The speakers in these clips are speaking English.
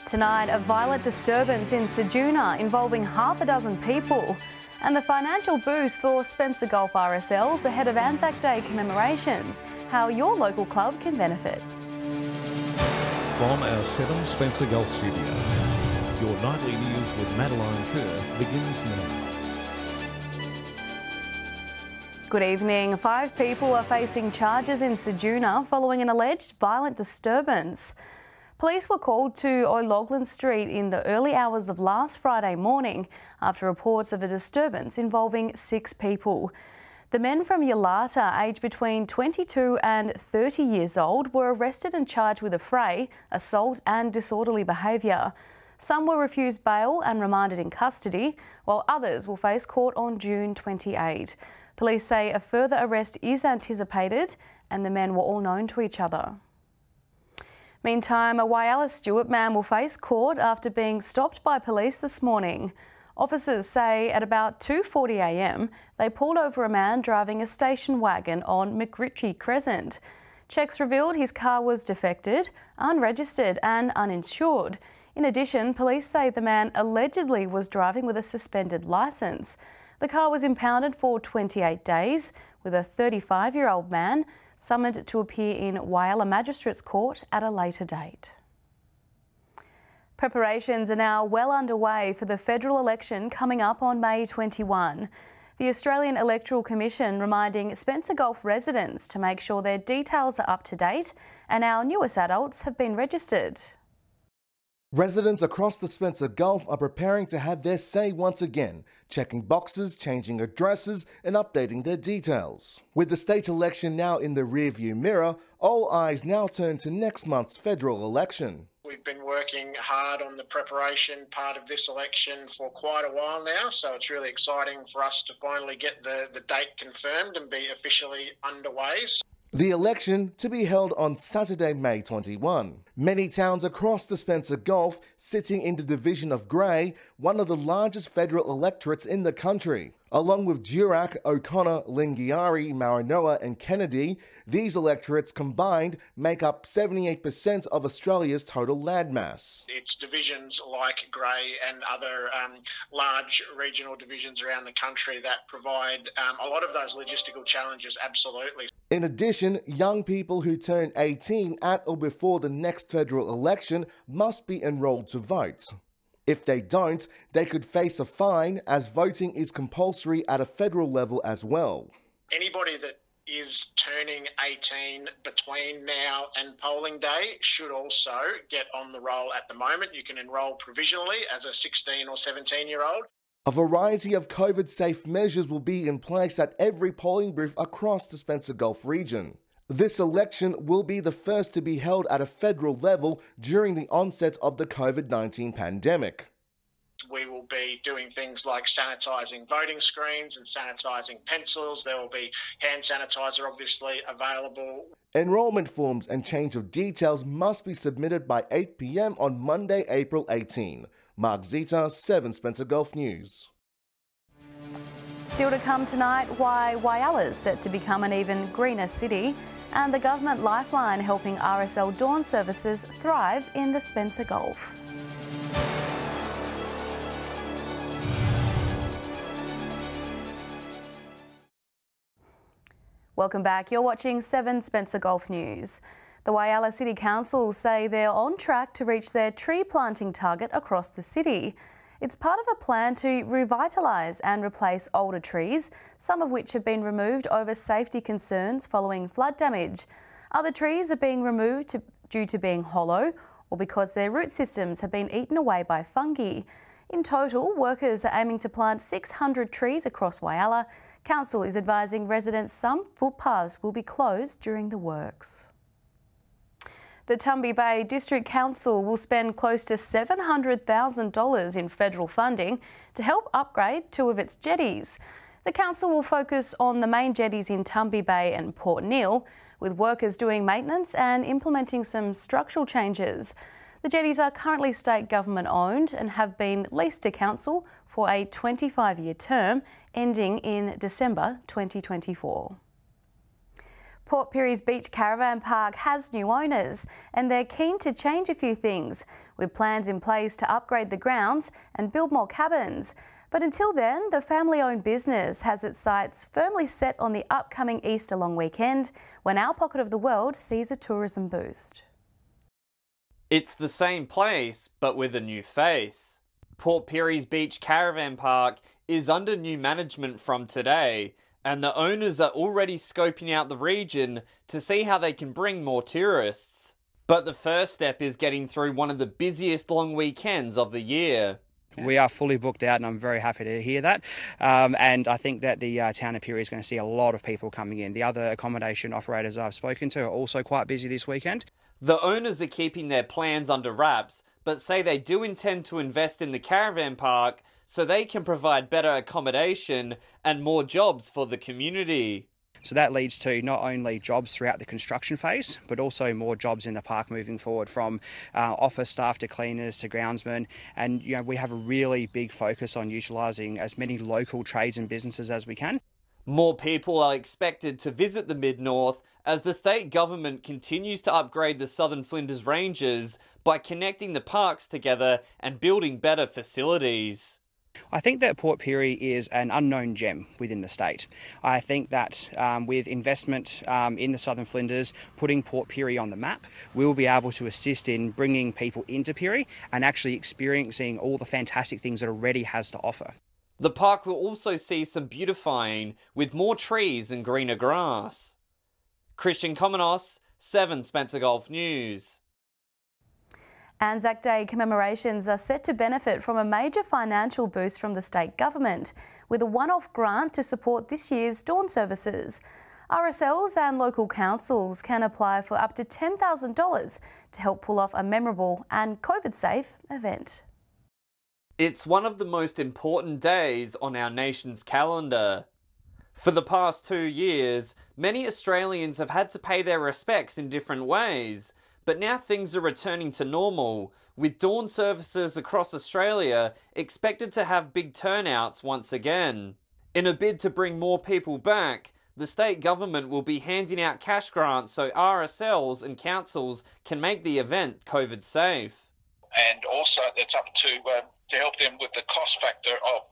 Tonight, a violent disturbance in Ceduna involving half a dozen people, and the financial boost for Spencer Golf RSLs ahead of ANZAC Day commemorations, how your local club can benefit. From our 7 Spencer Golf Studios, your nightly news with Madeline Kerr begins now. Good evening. 5 people are facing charges in Ceduna following an alleged violent disturbance. Police were called to O'Loughlin Street in the early hours of last Friday morning after reports of a disturbance involving 6 people. The men from Yalata, aged between 22 and 30 years old, were arrested and charged with affray, assault and disorderly behaviour. Some were refused bail and remanded in custody, while others will face court on June 28. Police say a further arrest is anticipated and the men were all known to each other. Meantime, a Whyalla Stewart man will face court after being stopped by police this morning. Officers say at about 2:40 a.m, they pulled over a man driving a station wagon on McRitchie Crescent. Checks revealed his car was defected, unregistered and uninsured. In addition, police say the man allegedly was driving with a suspended licence. The car was impounded for 28 days, with a 35-year-old man summoned to appear in Whyalla Magistrates Court at a later date. Preparations are now well underway for the federal election coming up on May 21. The Australian Electoral Commission reminding Spencer Golf residents to make sure their details are up to date and our newest adults have been registered. Residents across the Spencer Gulf are preparing to have their say once again, checking boxes, changing addresses and updating their details. With the state election now in the rearview mirror, all eyes now turn to next month's federal election. We've been working hard on the preparation part of this election for quite a while now, so it's really exciting for us to finally get the date confirmed and be officially underway. The election to be held on Saturday, May 21. Many towns across the Spencer Gulf sitting in the division of Grey, one of the largest federal electorates in the country. Along with Durack, O'Connor, Lingiari, Maranoa and Kennedy, these electorates combined make up 78% of Australia's total landmass. It's divisions like Grey and other large regional divisions around the country that provide a lot of those logistical challenges, absolutely. In addition, young people who turn 18 at or before the next federal election must be enrolled to vote. If they don't, they could face a fine, as voting is compulsory at a federal level as well. Anybody that is turning 18 between now and polling day should also get on the roll at the moment. You can enrol provisionally as a 16 or 17-year-old. A variety of COVID-safe measures will be in place at every polling booth across the Spencer Gulf region. This election will be the first to be held at a federal level during the onset of the COVID-19 pandemic. We will be doing things like sanitising voting screens and sanitising pencils. There will be hand sanitiser obviously available. Enrolment forms and change of details must be submitted by 8 p.m. on Monday, April 18. Mark Zita, 7 Spencer Gulf News. Still to come tonight, why Whyalla is set to become an even greener city, and the government lifeline helping RSL dawn services thrive in the Spencer Gulf. Welcome back. You're watching 7 Spencer Gulf News. The Whyalla City Council say they're on track to reach their tree planting target across the city. It's part of a plan to revitalise and replace older trees, some of which have been removed over safety concerns following flood damage. Other trees are being removed due to being hollow or because their root systems have been eaten away by fungi. In total, workers are aiming to plant 600 trees across Whyalla. Council is advising residents some footpaths will be closed during the works. The Tumby Bay District Council will spend close to $700,000 in federal funding to help upgrade 2 of its jetties. The council will focus on the main jetties in Tumby Bay and Port Neal, with workers doing maintenance and implementing some structural changes. The jetties are currently state government owned and have been leased to council for a 25-year term ending in December 2024. Port Pirie's Beach Caravan Park has new owners and they're keen to change a few things, with plans in place to upgrade the grounds and build more cabins. But until then, the family-owned business has its sights firmly set on the upcoming Easter long weekend, when our pocket of the world sees a tourism boost. It's the same place, but with a new face. Port Pirie's Beach Caravan Park is under new management from today, and the owners are already scoping out the region to see how they can bring more tourists. But the first step is getting through one of the busiest long weekends of the year. We are fully booked out, and I'm very happy to hear that. And I think that the town of Pirie is going to see a lot of people coming in. The other accommodation operators I've spoken to are also quite busy this weekend. The owners are keeping their plans under wraps, but say they do intend to invest in the caravan park so they can provide better accommodation and more jobs for the community. So that leads to not only jobs throughout the construction phase, but also more jobs in the park moving forward, from office staff to cleaners to groundsmen. And we have a really big focus on utilising as many local trades and businesses as we can. More people are expected to visit the Mid-North as the state government continues to upgrade the Southern Flinders Ranges by connecting the parks together and building better facilities. I think that Port Pirie is an unknown gem within the state. I think that with investment in the Southern Flinders, putting Port Pirie on the map, we'll be able to assist in bringing people into Pirie and actually experiencing all the fantastic things it already has to offer. The park will also see some beautifying with more trees and greener grass. Christian Komenos, 7 Spencer Golf News. ANZAC Day commemorations are set to benefit from a major financial boost from the state government, with a one-off grant to support this year's dawn services. RSLs and local councils can apply for up to $10,000 to help pull off a memorable and COVID-safe event. It's one of the most important days on our nation's calendar. For the past 2 years, many Australians have had to pay their respects in different ways. But now things are returning to normal, with dawn services across Australia expected to have big turnouts once again. In a bid to bring more people back, the state government will be handing out cash grants so RSLs and councils can make the event COVID safe. And also it's up to help them with the cost factor of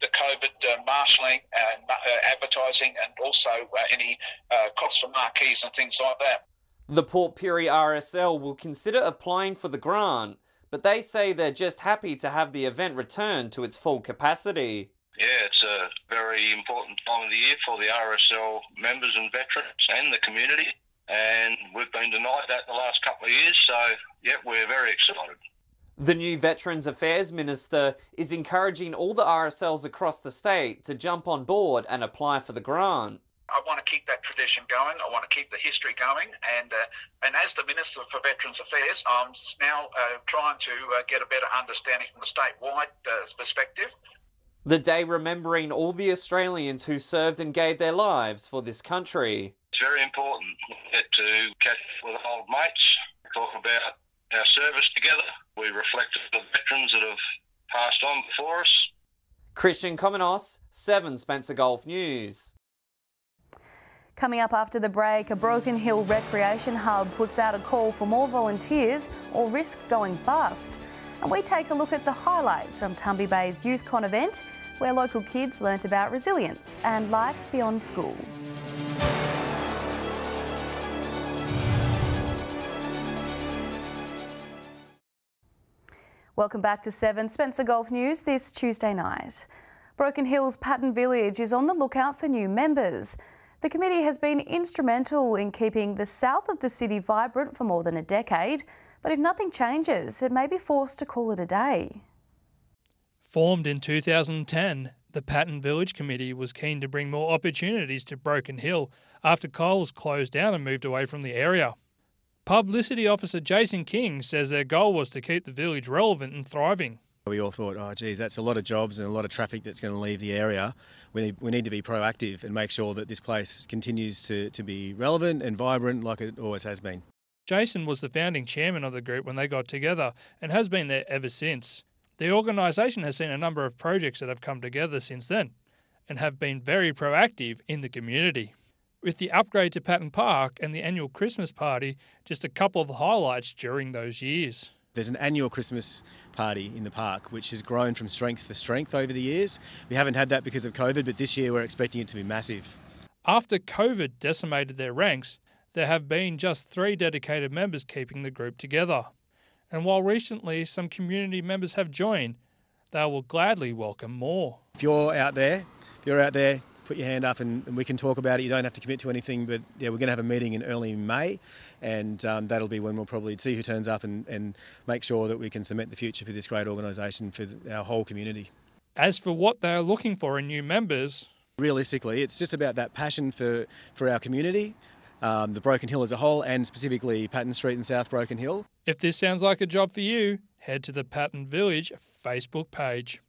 the COVID marshalling and advertising, and also any costs for marquees and things like that. The Port Pirie RSL will consider applying for the grant, but they say they're just happy to have the event return to its full capacity. Yeah, it's a very important time of the year for the RSL members and veterans and the community, and we've been denied that the last couple of years, so yeah, we're very excited. The new Veterans Affairs Minister is encouraging all the RSLs across the state to jump on board and apply for the grant. I want to keep that tradition going. I want to keep the history going. And as the Minister for Veterans Affairs, I'm now trying to get a better understanding from the statewide perspective. The day remembering all the Australians who served and gave their lives for this country. It's very important to catch up with old mates, talk about our service together. We reflect the veterans that have passed on before us. Christian Komenos, 7 Spencer Golf News. Coming up after the break, a Broken Hill recreation hub puts out a call for more volunteers or risk going bust. And we take a look at the highlights from Tumby Bay's YouthCon event, where local kids learnt about resilience and life beyond school. Welcome back to 7 Spencer Golf News this Tuesday night. Broken Hill's Patton Village is on the lookout for new members. The committee has been instrumental in keeping the south of the city vibrant for more than a decade, but if nothing changes, it may be forced to call it a day. Formed in 2010, the Patton Village Committee was keen to bring more opportunities to Broken Hill after Coles closed down and moved away from the area. Publicity Officer Jason King says their goal was to keep the village relevant and thriving. We all thought, oh geez, that's a lot of jobs and a lot of traffic that's going to leave the area. We need to be proactive and make sure that this place continues to be relevant and vibrant like it always has been. Jason was the founding chairman of the group when they got together and has been there ever since. The organisation has seen a number of projects that have come together since then and have been very proactive in the community. with the upgrade to Patton Park and the annual Christmas party just a couple of the highlights during those years. There's an annual Christmas party in the park which has grown from strength to strength over the years. We haven't had that because of COVID, but this year we're expecting it to be massive. After COVID decimated their ranks, there have been just 3 dedicated members keeping the group together. And while recently some community members have joined, they will gladly welcome more. If you're out there, put your hand up and we can talk about it. You don't have to commit to anything, but yeah, we're going to have a meeting in early May, and that'll be when we'll probably see who turns up and make sure that we can cement the future for this great organisation for our whole community. As for what they are looking for in new members, realistically, it's just about that passion for our community, the Broken Hill as a whole, and specifically Patton Street and South Broken Hill. If this sounds like a job for you, head to the Patton Village Facebook page.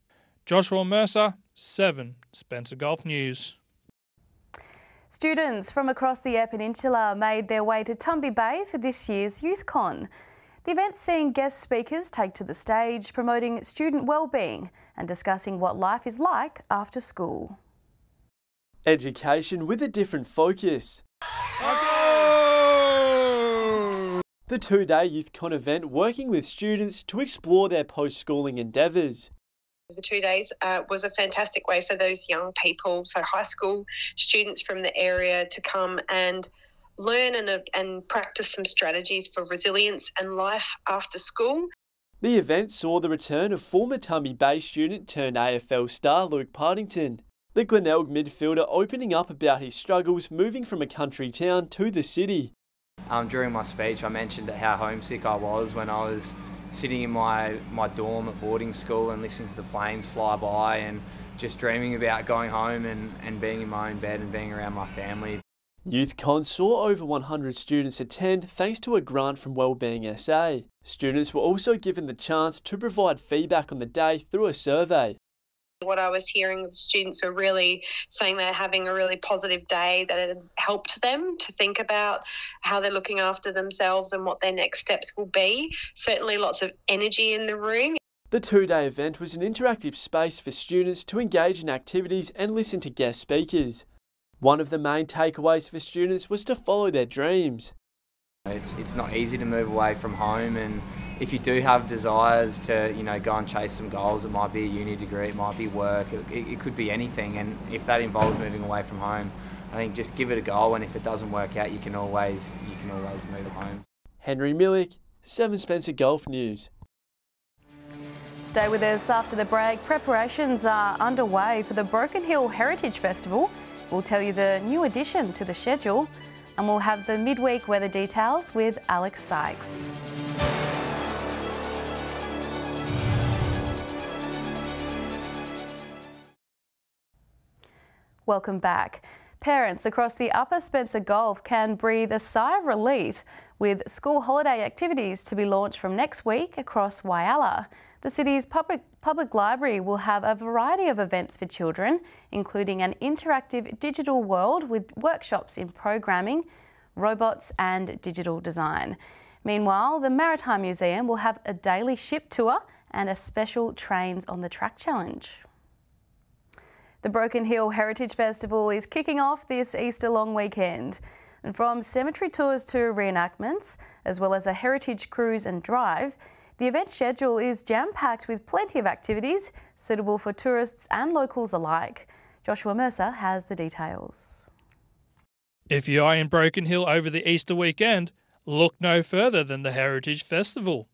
Joshua Mercer, 7 Spencer Golf News. Students from across the Eyre Peninsula made their way to Tumby Bay for this year's YouthCon. The event seeing guest speakers take to the stage, promoting student wellbeing and discussing what life is like after school. Education with a different focus. The 2-day YouthCon event working with students to explore their post-schooling endeavours. The 2 days was a fantastic way for those young people, so high school students from the area, to come and learn and practice some strategies for resilience and life after school. The event saw the return of former Tumby Bay student turned AFL star Luke Partington, the Glenelg midfielder opening up about his struggles moving from a country town to the city. During my speech I mentioned how homesick I was when I was sitting in my dorm at boarding school and listening to the planes fly by and just dreaming about going home and being in my own bed and being around my family. YouthCon saw over 100 students attend thanks to a grant from Wellbeing SA. Students were also given the chance to provide feedback on the day through a survey. What I was hearing, the students were really saying they're having a really positive day, that it helped them to think about how they're looking after themselves and what their next steps will be. Certainly lots of energy in the room. The 2-day event was an interactive space for students to engage in activities and listen to guest speakers. One of the main takeaways for students was to follow their dreams. It's not easy to move away from home, and if you do have desires to, go and chase some goals, it might be a uni degree, it might be work, it could be anything, and if that involves moving away from home, I think just give it a go, and if it doesn't work out, you can always move home. Henry Millick, 7 Spencer Golf News. Stay with us after the break. Preparations are underway for the Broken Hill Heritage Festival. We'll tell you the new addition to the schedule, and we'll have the midweek weather details with Alex Sykes. Welcome back. Parents across the Upper Spencer Gulf can breathe a sigh of relief with school holiday activities to be launched from next week across Whyalla. The city's public library will have a variety of events for children, including an interactive digital world with workshops in programming, robots and digital design. Meanwhile, the Maritime Museum will have a daily ship tour and a special Trains on the Track challenge. The Broken Hill Heritage Festival is kicking off this Easter long weekend. And from cemetery tours to reenactments, as well as a heritage cruise and drive, the event schedule is jam-packed with plenty of activities suitable for tourists and locals alike. Joshua Mercer has the details. If you are in Broken Hill over the Easter weekend, look no further than the Heritage Festival.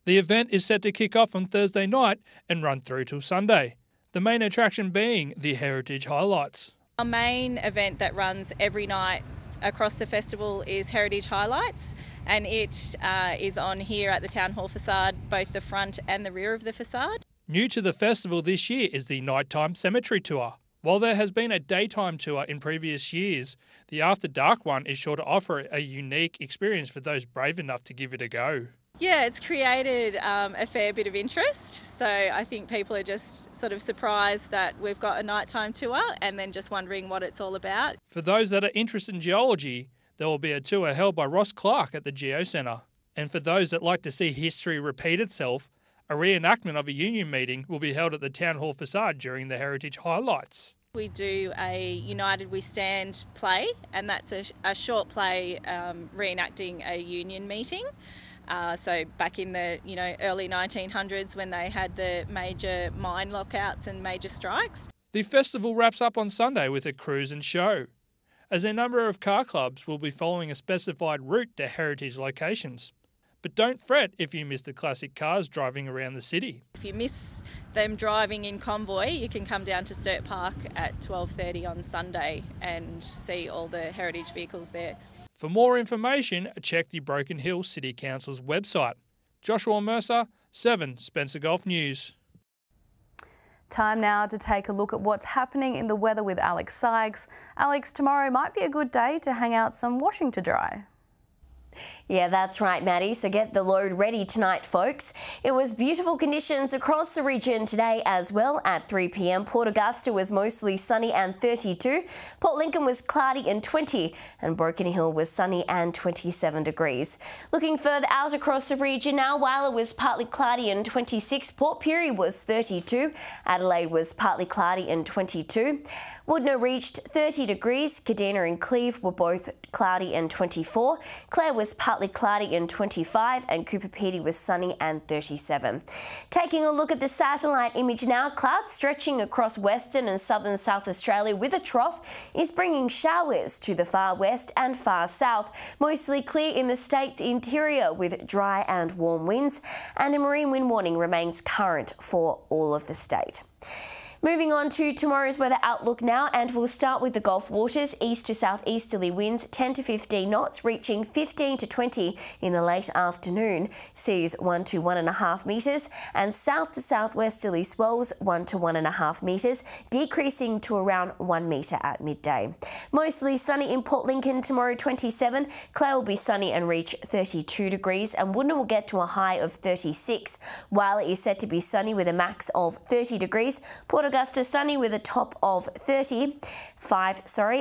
The event is set to kick off on Thursday night and run through till Sunday, the main attraction being the Heritage Highlights. Our main event that runs every night across the festival is Heritage Highlights, and it is on here at the Town Hall facade, both the front and the rear of the facade. New to the festival this year is the nighttime cemetery tour. While there has been a daytime tour in previous years, the After Dark one is sure to offer a unique experience for those brave enough to give it a go. Yeah, it's created a fair bit of interest, so I think people are just sort of surprised that we've got a nighttime tour and then just wondering what it's all about. For those that are interested in geology, there will be a tour held by Ross Clark at the Geo Centre. And for those that like to see history repeat itself, a reenactment of a union meeting will be held at the Town Hall facade during the Heritage Highlights. We do a United We Stand play, and that's a short play reenacting a union meeting. So back in the early 1900s, when they had the major mine lockouts and major strikes. The festival wraps up on Sunday with a cruise and show, as a number of car clubs will be following a specified route to heritage locations. But don't fret if you miss the classic cars driving around the city. If you miss them driving in convoy, you can come down to Sturt Park at 12:30 on Sunday and see all the heritage vehicles there. For more information, check the Broken Hill City Council's website. Joshua Mercer, 7 Spencer Golf News. Time now to take a look at what's happening in the weather with Alex Sykes. Alex, tomorrow might be a good day to hang out some washing to dry. Yeah, that's right, Maddie. So get the load ready tonight, folks. It was beautiful conditions across the region today as well at 3 p.m. Port Augusta was mostly sunny and 32. Port Lincoln was cloudy and 20. And Broken Hill was sunny and 27 degrees. Looking further out across the region now, Whyalla was partly cloudy and 26. Port Pirie was 32. Adelaide was partly cloudy and 22. Woodner reached 30 degrees. Kadina and Cleve were both cloudy and 24. Clare was partly cloudy and 25, and Cooper Pedy was sunny and 37. Taking a look at the satellite image now, clouds stretching across western and southern South Australia with a trough is bringing showers to the far west and far south. Mostly clear in the state's interior with dry and warm winds, and a marine wind warning remains current for all of the state. Moving on to tomorrow's weather outlook now, and we'll start with the Gulf waters. East to southeasterly winds 10 to 15 knots, reaching 15 to 20 in the late afternoon. Seas 1 to 1.5 metres, and south to southwesterly swells 1 to 1.5 metres, decreasing to around 1 metre at midday. Mostly sunny in Port Lincoln tomorrow, 27. Clare will be sunny and reach 32 degrees, and Woodner will get to a high of 36. Whyalla is set to be sunny with a max of 30 degrees. Port Augusta sunny with a top of 35,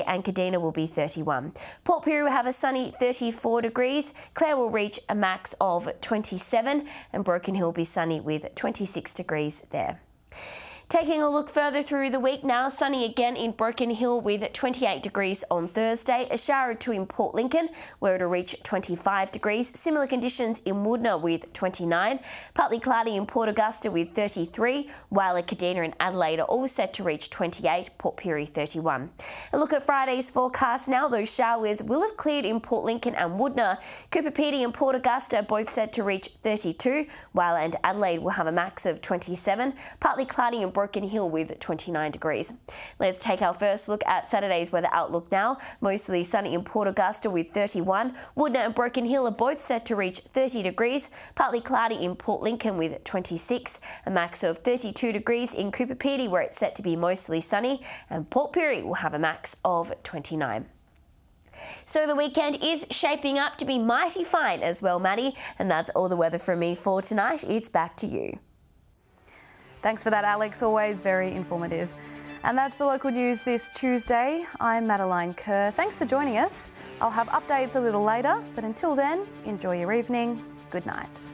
and Kadina will be 31. Port Pirie will have a sunny 34 degrees. Clare will reach a max of 27, and Broken Hill will be sunny with 26 degrees there. Taking a look further through the week now, sunny again in Broken Hill with 28 degrees on Thursday, a shower or two in Port Lincoln where it'll reach 25 degrees, similar conditions in Woodner with 29, partly cloudy in Port Augusta with 33, while Kadina and Adelaide are all set to reach 28, Port Pirie 31. A look at Friday's forecast now, those showers will have cleared in Port Lincoln and Woodner. Cooper Pedy and Port Augusta are both set to reach 32, while and Adelaide will have a max of 27, partly cloudy in Broken Hill with 29 degrees. Let's take our first look at Saturday's weather outlook now. Mostly sunny in Port Augusta with 31. Woodner and Broken Hill are both set to reach 30 degrees. Partly cloudy in Port Lincoln with 26. A max of 32 degrees in Cooper Pedy where it's set to be mostly sunny. And Port Pirie will have a max of 29. So the weekend is shaping up to be mighty fine as well, Maddie. And that's all the weather from me for tonight. It's back to you. Thanks for that, Alex. Always very informative. And that's the local news this Tuesday. I'm Madeline Kerr. Thanks for joining us. I'll have updates a little later, but until then, enjoy your evening. Good night.